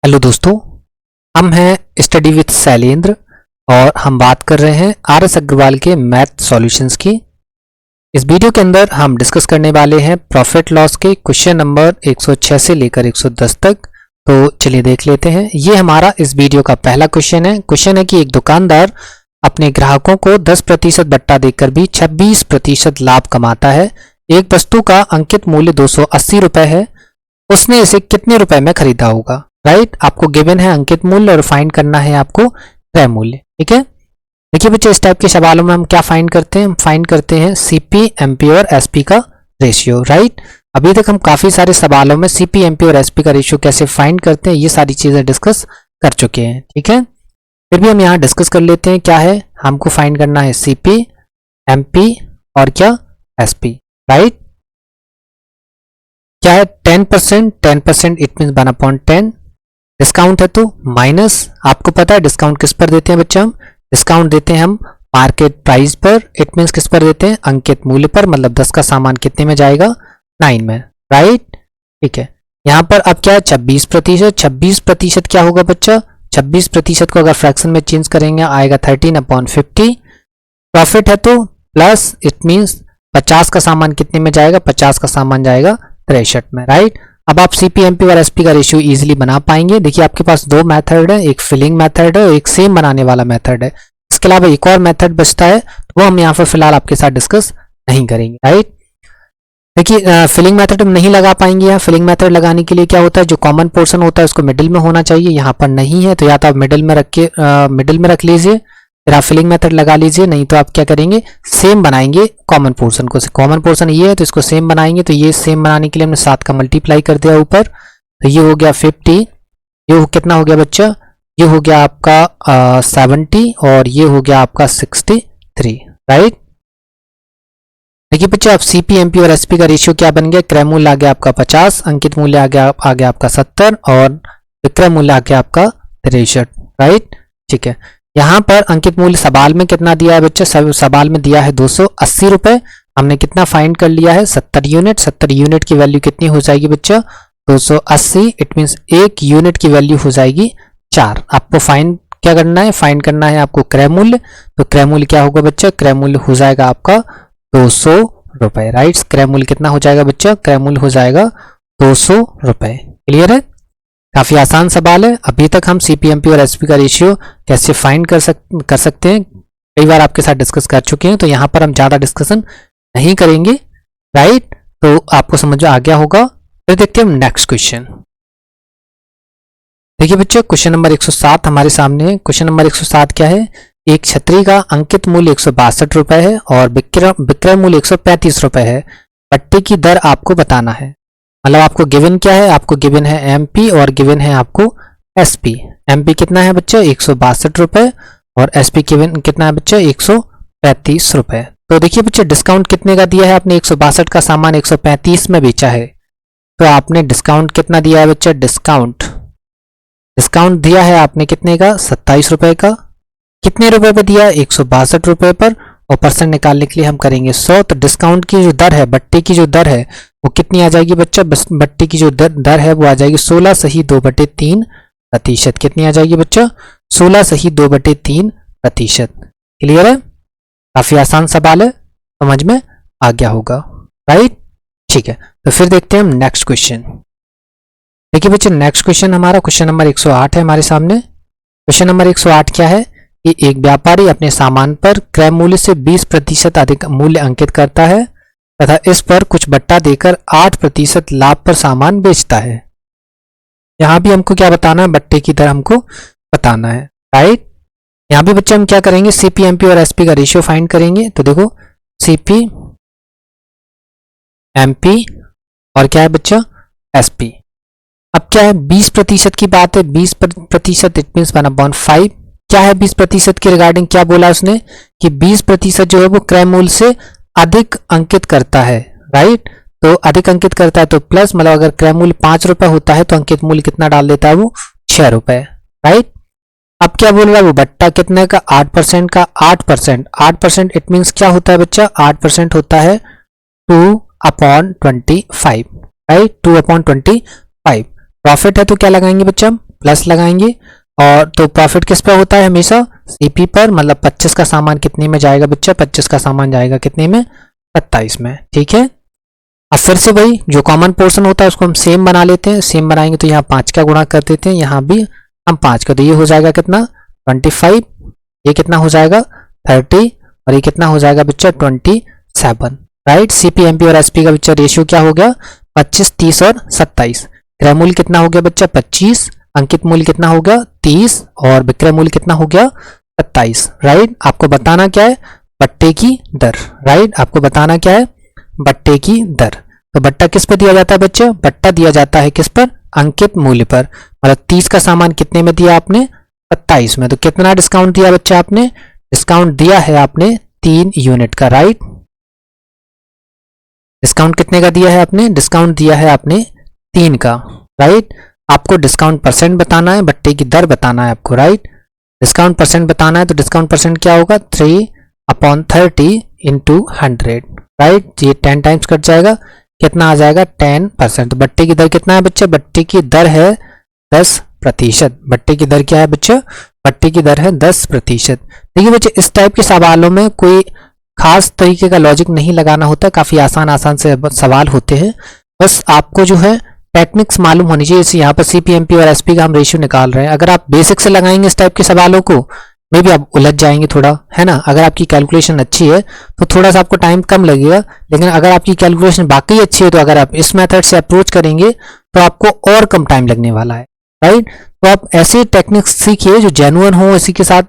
Hello दोस्तों, हम हैं स्टडी विद शैलेंद्र और हम बात कर रहे हैं आर.एस. अग्रवाल के मैथ सॉल्यूशंस की। इस वीडियो के अंदर हम डिस्कस करने वाले हैं प्रॉफिट लॉस के क्वेश्चन नंबर 106 से लेकर 110 तक। तो चलिए देख लेते हैं। ये हमारा इस वीडियो का पहला क्वेश्चन है। क्वेश्चन है कि एक दुकानदार अपने ग्राहकों को 10% बट्टा देकर भी 26% लाभ कमाता है। एक वस्तु का अंकित मूल्य 280 रुपए है। उसने इसे कितने रुपए में खरीदा होगा? राइट, आपको गिवन है अंकित मूल्य और फाइंड करना है आपको क्रय मूल्य। ठीक है, देखिए बच्चे, इस टाइप के सवालों में हम क्या फाइंड करते हैं? हम फाइंड करते हैं सीपी, एमपी और एसपी का रेशियो। राइट, अभी तक हम काफी सारे सवालों में सीपी, एमपी और एसपी का रेशियो कैसे फाइंड करते हैं ये सारी चीजें डिस्कस कर चुके हैं। ठीक है, फिर भी हम यहाँ डिस्कस कर लेते हैं। क्या है, हमको फाइंड करना है सीपी, एमपी और क्या एसपी। राइट, क्या है 10%, 10% इट मीन 1/10। डिस्काउंट है तो माइनस, आपको पता है डिस्काउंट किस पर देते हैं बच्चा? हम डिस्काउंट देते हैं हम मार्केट प्राइस पर। इट मीन्स किस पर देते हैं? अंकित मूल्य पर। मतलब 10 का सामान कितने में जाएगा? 9 में। राइट, ठीक है। यहाँ पर अब क्या है 26%। 26% क्या होगा बच्चा? 26% को अगर फ्रैक्शन में चेंज करेंगे आएगा 13/50। प्रॉफिट है तो प्लस, इट मीन्स 50 का सामान कितने में जाएगा? 50 का सामान जाएगा 63 में। राइट, अब आप सीपी, एमपी और एसपी का रेशियो इजीली बना पाएंगे। देखिए आपके पास दो मेथड है, एक फिलिंग मेथड है और एक सेम बनाने वाला मेथड है। इसके अलावा एक और मेथड बचता है, वो हम यहाँ पर फिलहाल आपके साथ डिस्कस नहीं करेंगे। राइट, देखिए फिलिंग मेथड हम नहीं लगा पाएंगे। यहाँ फिलिंग मेथड लगाने के लिए क्या होता है, जो कॉमन पोर्शन होता है उसको मिडिल में होना चाहिए। यहाँ पर नहीं है तो या तो आप मिडिल में रख लीजिए, फिर आप फिलिंग मेथड लगा लीजिए। नहीं तो आप क्या करेंगे, सेम बनाएंगे कॉमन पोर्शन को। कॉमन पोर्शन ये है तो इसको सेम बनाएंगे। तो ये सेम बनाने के लिए हमने 7 का मल्टीप्लाई कर दिया ऊपर, तो ये हो गया 50। ये कितना हो गया बच्चा? ये हो गया आपका 70 और ये हो गया आपका 63। राइट, देखिए बच्चा, अब सीपी, एमपी और एसपी का रेशियो क्या बन गया? क्रय मूल्य आ गया आपका 50, अंकित मूल्य आ गया आपका 70 और विक्रय मूल्य आ गया आपका 63। राइट, ठीक है। यहाँ पर अंकित मूल्य सवाल में कितना दिया है बच्चे? सवाल में दिया है 280 रुपए। हमने कितना फाइंड कर लिया है? 70 यूनिट। 70 यूनिट की वैल्यू कितनी हो जाएगी बच्चा? 280। इट मीन्स एक यूनिट की वैल्यू हो जाएगी 4। आपको फाइंड क्या करना है? फाइंड करना है आपको क्रय मूल्य। तो क्रय मूल्य क्या होगा बच्चा? क्रय मूल्य हो जाएगा आपका 200 रुपए। राइट, क्रय मूल्य कितना हो जाएगा बच्चा? क्रय मूल्य हो जाएगा 200 रुपए। क्लियर है? काफी आसान सवाल है। अभी तक हम सीपीएमपी और एसपी का रेशियो कैसे फाइंड कर सकते हैं कई बार आपके साथ डिस्कस कर चुके हैं, तो यहाँ पर हम ज्यादा डिस्कशन नहीं करेंगे। राइट, तो आपको समझ आ गया होगा। फिर देखते हैं हम नेक्स्ट क्वेश्चन। देखिए बच्चों, क्वेश्चन नंबर 107 हमारे सामने है। क्वेश्चन नंबर 107 क्या है? एक छतरी का अंकित मूल्य 162 रुपए है और विक्रय मूल्य 135 रुपए है। पट्टी की दर आपको बताना है। मतलब आपको गिवन क्या है? आपको गिवन है एमपी और गिवन है आपको एसपी। एमपी कितना है बच्चा? 162 रुपए और एसपी गिवन कितना है बच्चा? 135 रुपए। तो देखिए बच्चे, डिस्काउंट कितने का दिया है? आपने 162 का सामान 135 में बेचा है, तो आपने डिस्काउंट कितना दिया है बच्चा? डिस्काउंट दिया है आपने कितने का? 27 रुपए का। कितने रुपए पे दिया? 162 रुपए पर। और परसेंट निकालने के लिए हम करेंगे 100। तो डिस्काउंट की जो दर है, बट्टे की जो दर है, वो कितनी आ जाएगी बच्चा? बट्टे की जो दर है वो आ जाएगी 16 सही 2/3%। कितनी आ जाएगी बच्चा? 16 सही 2/3%। क्लियर है? काफी आसान सवाल है, समझ में आ गया होगा। राइट, ठीक है। तो फिर देखते हैं हम नेक्स्ट क्वेश्चन। देखिए बच्चे, नेक्स्ट क्वेश्चन हमारा क्वेश्चन नंबर 108 है हमारे सामने। क्वेश्चन नंबर 108 क्या है? कि एक व्यापारी अपने सामान पर क्रय मूल्य से 20% अधिक मूल्य अंकित करता है तथा इस पर कुछ बट्टा देकर 8% लाभ पर सामान बेचता है। यहां भी हमको क्या बताना है? बट्टे की दर हमको बताना है। राइट, यहां भी बच्चे हम क्या करेंगे? सीपी, एमपी और एसपी का रेशियो फाइंड करेंगे। तो देखो, सीपी, एमपी और क्या है बच्चा? एसपी। अब क्या है? 20% की बात है। 20% इट मीन्स 1/5। क्या है 20% के रिगार्डिंग? क्या बोला उसने कि 20% जो है वो क्रय मूल्य से अधिक अंकित करता है। राइट, तो अधिक अंकित करता है तो प्लस, मतलब अगर क्रय मूल्य 5 रुपए होता है तो अंकित मूल्य कितना डाल देता है? वो 6 रुपए। राइट, अब क्या बोल रहा है वो? बट्टा कितने का? 8% का। 8% इट मीन्स क्या होता है बच्चा? 8% होता है 2/25। राइट, 2/25। प्रॉफिट है तो क्या लगाएंगे बच्चा? हम प्लस लगाएंगे, और तो प्रॉफिट किस पे होता है हमेशा, सीपी पर, मतलब 25 का सामान कितने में जाएगा बच्चा, 25 का सामान जाएगा कितने में, 27 में। ठीक है, अब फिर से वही जो कॉमन पोर्शन होता है उसको हम सेम बना लेते हैं। सेम बनाएंगे तो यहाँ 5 का गुणा कर देते हैं, यहाँ भी हम 5 का, तो ये हो जाएगा कितना 25, ये कितना हो जाएगा 30, और ये कितना हो जाएगा बच्चा 27, राइट। सीपी एमपी और एसपी का बच्चा रेशियो क्या हो गया 25, 30 और 27। क्रय मूल्य कितना हो गया बच्चा 25, अंकित मूल्य कितना हो गया 30, और विक्रय मूल्य कितना हो गया 27, राइट। आपको बताना क्या है, बट्टे की दर, राइट। आपको बताना क्या है, बट्टे की दर। तो बट्टा किस पर दिया जाता है बच्चा, बट्टा दिया जाता है किस पर, अंकित मूल्य पर। मतलब 30 का सामान कितने में दिया आपने, 27 में। तो कितना डिस्काउंट दिया बच्चा आपने, डिस्काउंट दिया है आपने 3 यूनिट का, राइट। डिस्काउंट कितने का दिया है आपने, डिस्काउंट दिया है आपने 3 का, राइट। आपको डिस्काउंट परसेंट बताना है, बट्टे की दर बताना है आपको, राइट। डिस्काउंट परसेंट बताना है तो डिस्काउंट परसेंट क्या होगा 3/30 इंटू 100, राइट। ये 10 टाइम्स कट जाएगा, कितना आ जाएगा 10%। तो बट्टे की दर कितना है बच्चा, बट्टे की दर है 10%। बट्टे की दर क्या है बच्चा, बट्टे की दर है 10%। देखिए बच्चे इस टाइप के सवालों में कोई खास तरीके का लॉजिक नहीं लगाना होता, काफी आसान से सवाल होते हैं। बस आपको जो है टेक्निक्स मालूम होनी चाहिए। जैसे यहाँ पर सीपीएमपी और एसपी का हम रेशियो निकाल रहे हैं, अगर आप बेसिक से लगाएंगे इस टाइप के सवालों को मे भी आप उलझ जाएंगे थोड़ा, है ना। अगर आपकी कैलकुलेशन अच्छी है तो थोड़ा सा आपको टाइम कम लगेगा, लेकिन अगर आपकी कैलकुलेशन बाकी अच्छी है तो अगर आप इस मेथड से अप्रोच करेंगे तो आपको और कम टाइम लगने वाला है, राइट। तो आप ऐसे टेक्निक्स सीखिए जो जेन्युइन हो। इसी के साथ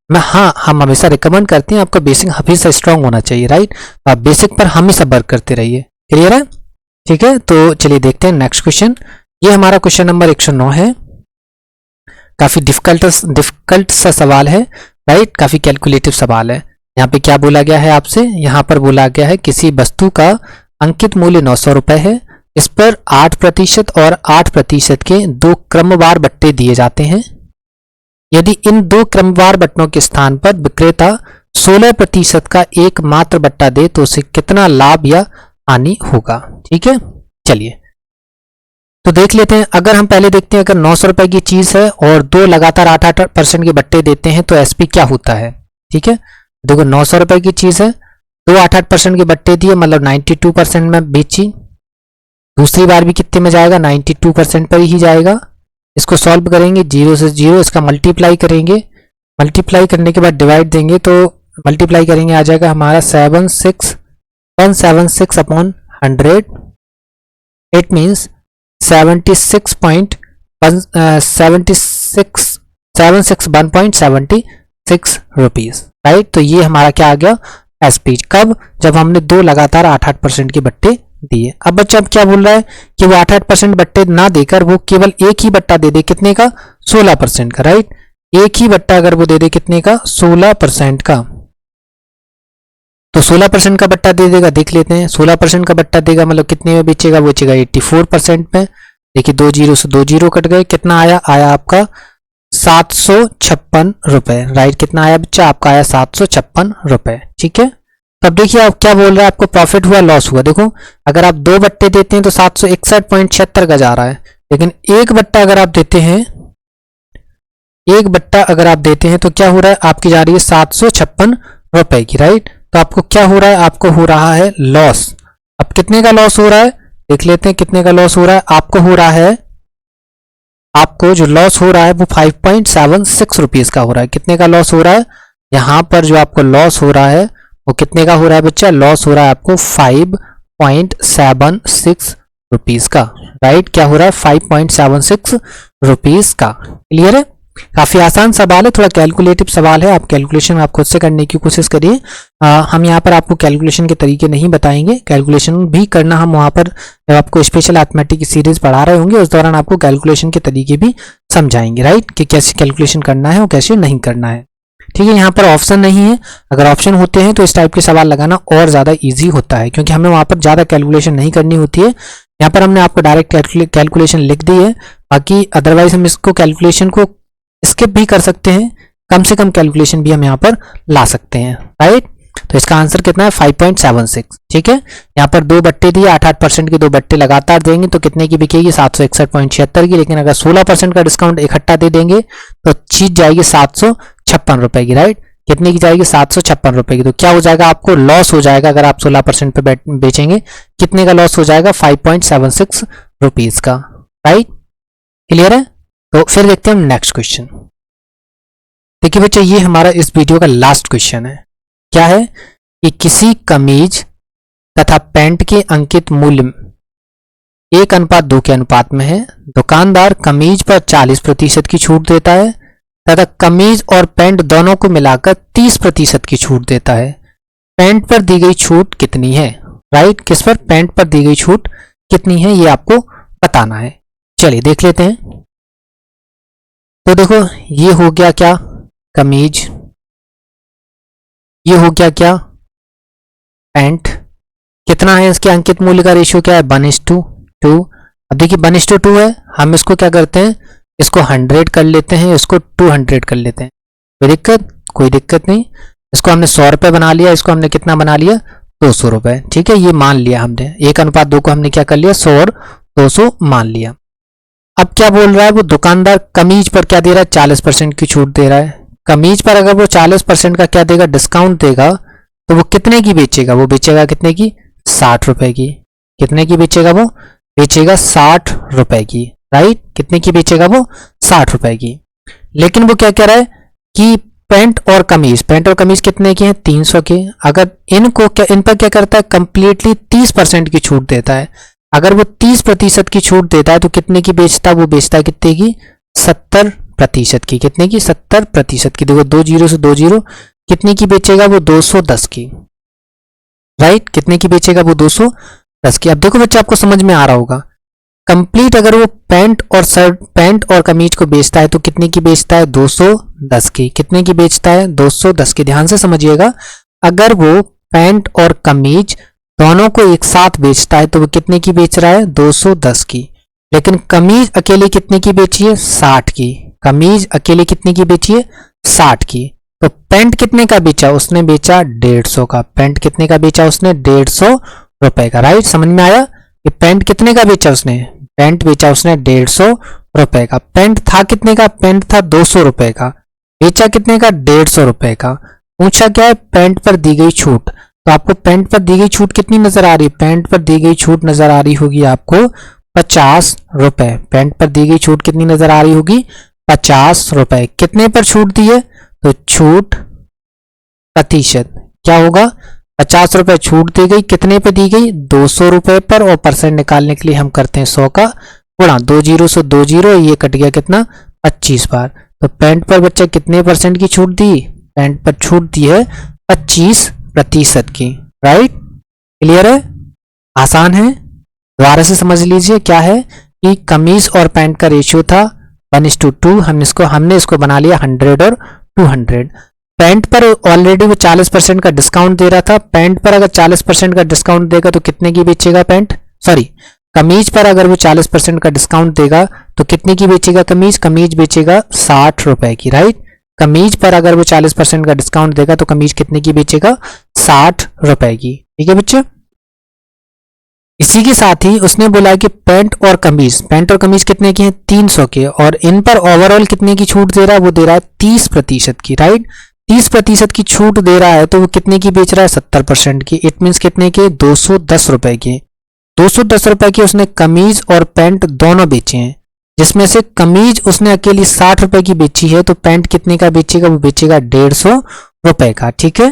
हम हमेशा रिकमेंड करते हैं आपका बेसिक हमेशा स्ट्रांग होना चाहिए, राइट। तो आप बेसिक पर हमेशा वर्क करते रहिए, क्लियर है, ठीक है। तो चलिए देखते हैं नेक्स्ट क्वेश्चन। ये हमारा क्वेश्चन नंबर 109 है। काफी डिफिकल्ट सा सवाल है, राइट। काफी कैलकुलेटिव सवाल है। यहाँ पे क्या बोला गया है आपसे, यहाँ पर बोला गया है किसी वस्तु का अंकित मूल्य 900 रुपए है, इस पर 8% और 8% के 2 क्रमवार बट्टे दिए जाते हैं। यदि इन 2 क्रमवार बट्टों के स्थान पर विक्रेता 16% का एकमात्र बट्टा दे तो उसे कितना लाभ या हानि होगा। ठीक है, चलिए तो देख लेते हैं। अगर हम पहले देखते हैं, अगर 900 रुपए की चीज है और 2 लगातार 8% के बट्टे देते हैं तो एसपी क्या होता है। ठीक है, देखो 900 रुपए की चीज है, 2 8% के बट्टे दिए, मतलब 92% में बेची। दूसरी बार भी कितने में जाएगा, 92% पर ही जाएगा। इसको सॉल्व करेंगे 0 से 0, इसका मल्टीप्लाई करेंगे, मल्टीप्लाई करने के बाद डिवाइड देंगे तो मल्टीप्लाई करेंगे आ जाएगा हमारा 176 upon 100। It means 761.76 rupees, right. तो ये हमारा क्या आ गया एसपी। कब, जब हमने 2 लगातार 8% के बट्टे दिए। अब बच्चा अब क्या बोल रहा है कि वो 8% बट्टे ना देकर वो केवल एक ही बट्टा दे दे, कितने का 16% का, राइट। एक ही बट्टा अगर वो दे दे कितने का 16% का, तो 16% का बट्टा दे देगा। देख लेते हैं 16% का बट्टा देगा मतलब कितने में बेचेगा, वो बेचेगा 84% में। देखिए 2 0 से 2 0 कट गए, कितना आया, आया आपका 756 रुपए, राइट। कितना आया बच्चा, आपका आया 756 रुपए। ठीक है, तब देखिए आप क्या बोल रहे हैं, आपको प्रॉफिट हुआ लॉस हुआ। देखो अगर आप 2 बट्टे देते हैं तो 761.76 का जा रहा है, लेकिन एक बट्टा अगर आप देते हैं, एक बट्टा अगर आप देते हैं तो क्या हो रहा है, आपकी जा रही है 756 रुपए की, राइट। तो आपको क्या हो रहा है, आपको हो रहा है लॉस। अब कितने का लॉस हो रहा है, देख लेते हैं कितने का लॉस हो रहा है। आपको हो रहा है, आपको जो लॉस हो रहा है वो 5.76 रुपीज का हो रहा है। कितने का लॉस हो रहा है, यहां पर जो आपको लॉस हो रहा है वो कितने का हो रहा है बच्चा, लॉस हो रहा है आपको 5.76 रुपीज का, राइट। क्या हो रहा है 5.76 रुपीज का, क्लियर है। काफी आसान सवाल है, थोड़ा कैलकुलेटिव सवाल है। आप कैलकुलेशन आप खुद से करने की कोशिश करिए। हम यहाँ पर आपको कैलकुलेशन के तरीके नहीं बताएंगे, कैलकुलेशन भी करना हम वहाँ पर जब आपको स्पेशल अरिथमेटिक की सीरीज पढ़ा रहे होंगे उस दौरान आपको कैलकुलेशन के तरीके भी समझाएंगे, राइट, कि कैसे कैलकुलेशन करना है और कैसे नहीं करना है। ठीक है, यहाँ पर ऑप्शन नहीं है, अगर ऑप्शन होते हैं तो इस टाइप के सवाल लगाना और ज्यादा ईजी होता है, क्योंकि हमें वहाँ पर ज्यादा कैलकुलेशन नहीं करनी होती है। यहाँ पर हमने आपको डायरेक्ट कैलकुलेशन लिख दी है, बाकी अदरवाइज हम इसको कैलकुलेशन को स्किप भी कर सकते हैं, कम से कम कैलकुलेशन भी हम यहाँ पर ला सकते हैं, राइट। तो इसका आंसर कितना है 5.76। ठीक है, यहाँ पर दो बट्टे दिए, 8-8% के दो बट्टे लगातार देंगे तो कितने की बिकेगी 761.76 की। लेकिन अगर 16% का डिस्काउंट इकट्ठा दे देंगे तो चीज जाएगी 756 रुपए की। राइट, कितने की जाएगी 756 रुपए की। तो क्या हो जाएगा, आपको लॉस हो जाएगा अगर आप 16% पे बेचेंगे। कितने का लॉस हो जाएगा 5.76 रुपीज का। राइट, क्लियर है। तो फिर देखते हैं हम नेक्स्ट क्वेश्चन। देखिए बच्चे, ये हमारा इस वीडियो का लास्ट क्वेश्चन है। क्या है कि किसी कमीज तथा पैंट के अंकित मूल्य 1:2 के अनुपात में है। दुकानदार कमीज पर 40% की छूट देता है तथा कमीज और पैंट दोनों को मिलाकर 30% की छूट देता है। पैंट पर दी गई छूट कितनी है। राइट, किस पर, पैंट पर दी गई छूट कितनी है ये आपको बताना है। चलिए देख लेते हैं। तो देखो, ये हो गया क्या, कमीज, ये हो गया क्या, पैंट। कितना है इसके अंकित मूल्य का रेशियो, क्या है 1:2। अब देखिए 1:2 है, हम इसको क्या करते हैं, इसको 100 कर लेते हैं, इसको 200 कर लेते हैं। कोई दिक्कत, कोई दिक्कत नहीं। इसको हमने 100 रुपए बना लिया, इसको हमने कितना बना लिया 200 रुपए। ठीक है, ये मान लिया हमने, 1:2 को हमने क्या कर लिया 100 और 200 मान लिया। अब क्या बोल रहा है, वो दुकानदार कमीज पर क्या दे रहा है 40% की छूट दे रहा है। कमीज पर अगर वो 40% का क्या देगा, डिस्काउंट देगा, तो वो कितने की बेचेगा, वो बेचेगा कितने की 60 रुपए की। कितने की बेचेगा, वो बेचेगा 60 रुपए की। राइट, कितने की बेचेगा वो 60 रुपए की। लेकिन वो क्या कह रहा है कि पैंट और कमीज कितने के हैं 300 के। अगर इनको क्या, इन पर क्या करता है, कंप्लीटली 30% की छूट देता है। अगर वो 30% की छूट देता है तो कितने की बेचता है, वो बेचता है कितने की 70% की। कितने की 70% की। देखो 2 जीरो से 2 जीरो, कितने की बेचेगा वो 210 की। राइट, कितने की बेचेगा वो 210 की। अब देखो बच्चे, आपको समझ में आ रहा होगा, कंप्लीट अगर वो पैंट और कमीज को बेचता है तो कितने की बेचता है 210 की। कितने की बेचता है 210 की। ध्यान से समझिएगा, अगर वो पैंट और कमीज दोनों को एक साथ बेचता है तो वो कितने की बेच रहा है 210 की। लेकिन कमीज अकेले कितने की बेची है 60 की। कमीज अकेले कितने की बेची है 60 की। तो पैंट कितने का बेचा, उसने बेचा 150 का। पैंट कितने का बेचा उसने 150 रुपए का। राइट, समझ में आया कि पैंट कितने का बेचा उसने, पैंट बेचा उसने 150 रुपए का। पैंट था कितने का, पैंट था 200 रुपए का, बेचा कितने का 150 रुपए का। पूछा क्या है, पैंट पर दी गई छूट। तो आपको पैंट पर दी गई छूट कितनी नजर आ रही है, पैंट पर दी गई छूट नजर आ रही होगी आपको 50 रुपए। पैंट पर दी गई छूट कितनी नजर आ रही होगी 50 रुपए। कितने पर छूट दी है, तो छूट प्रतिशत क्या होगा 50 रुपए छूट दी गई। कितने पे दी गई 200 रुपए पर, और परसेंट निकालने के लिए हम करते हैं 100 का गुणा। 2 जीरो से 2 जीरो, ये कट गया कितना 25 बार। तो पैंट पर बच्चा कितने % की छूट दी, पैंट पर छूट दी है 25% की। राइट, क्लियर है, आसान है। दोबारा से समझ लीजिए, क्या है कि कमीज और पैंट का रेशियो था 1:2। हमने इसको बना लिया 100 और 200। पैंट पर ऑलरेडी वो 40% का डिस्काउंट दे रहा था। पैंट पर अगर 40% का डिस्काउंट देगा तो कितने की बेचेगा कमीज पर अगर वो 40% का डिस्काउंट देगा तो कितने की बेचेगा कमीज बेचेगा 60 रुपए की। राइट, कमीज पर अगर वो 40% का डिस्काउंट देगा तो कमीज कितने की बेचेगा 60 रुपए की। ठीक है बच्चे, इसी के साथ ही उसने बोला कि पैंट और कमीज कितने के हैं 300 के, और इन पर ओवरऑल कितने की छूट दे रहा है, वो दे रहा है 30% की। राइट, 30% की छूट दे रहा है तो वो कितने की बेच रहा है 70% की। इट मीन्स कितने के 210 रुपए के। 210 रुपए की उसने कमीज और पैंट दोनों बेचे हैं, जिसमें से कमीज उसने अकेली 60 रुपए की बेची है, तो पैंट कितने का बेचेगा, वो बेचेगा 150 रुपए का। ठीक है,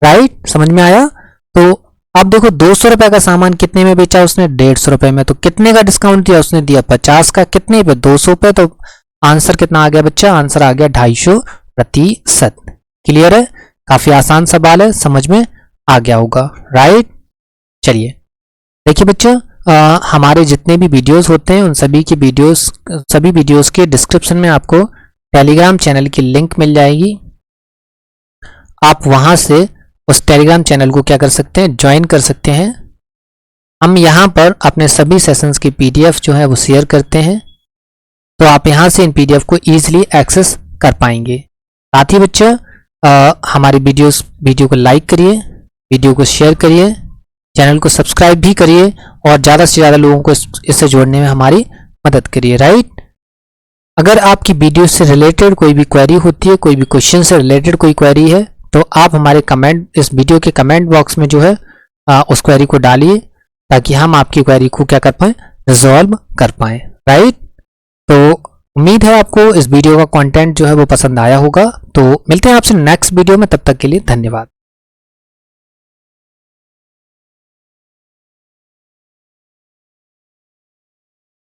राइट, समझ में आया। तो अब देखो 200 रुपए का सामान कितने में बेचा उसने 150 रुपए में, तो कितने का डिस्काउंट दिया उसने, दिया 50 का। कितने पे 200 पे, तो आंसर कितना आ गया बच्चा, आंसर आ गया 250%। क्लियर है, काफी आसान सवाल है, समझ में आ गया होगा। राइट, चलिए देखिए बच्चा, हमारे जितने भी वीडियोस होते हैं उन सभी वीडियोस के डिस्क्रिप्शन में आपको टेलीग्राम चैनल की लिंक मिल जाएगी। आप वहां से उस टेलीग्राम चैनल को क्या कर सकते हैं, ज्वाइन कर सकते हैं। हम यहाँ पर अपने सभी सेशंस की PDF जो है वो शेयर करते हैं, तो आप यहाँ से इन PDF को ईजिली एक्सेस कर पाएंगे। साथ ही बच्चा, हमारी वीडियो को लाइक करिए, वीडियो को शेयर करिए, चैनल को सब्सक्राइब भी करिए और ज़्यादा से ज़्यादा लोगों को इससे जोड़ने में हमारी मदद करिए। राइट, अगर आपकी वीडियो से रिलेटेड कोई भी क्वेरी होती है, कोई भी क्वेश्चन से रिलेटेड कोई क्वेरी है, तो आप हमारे इस वीडियो के कमेंट बॉक्स में जो है उस क्वेरी को डालिए ताकि हम आपकी क्वेरी को क्या कर पाएँ, रिजॉल्व कर पाएँ। राइट, तो उम्मीद है आपको इस वीडियो का कंटेंट जो है वो पसंद आया होगा। तो मिलते हैं आपसे नेक्स्ट वीडियो में, तब तक के लिए धन्यवाद।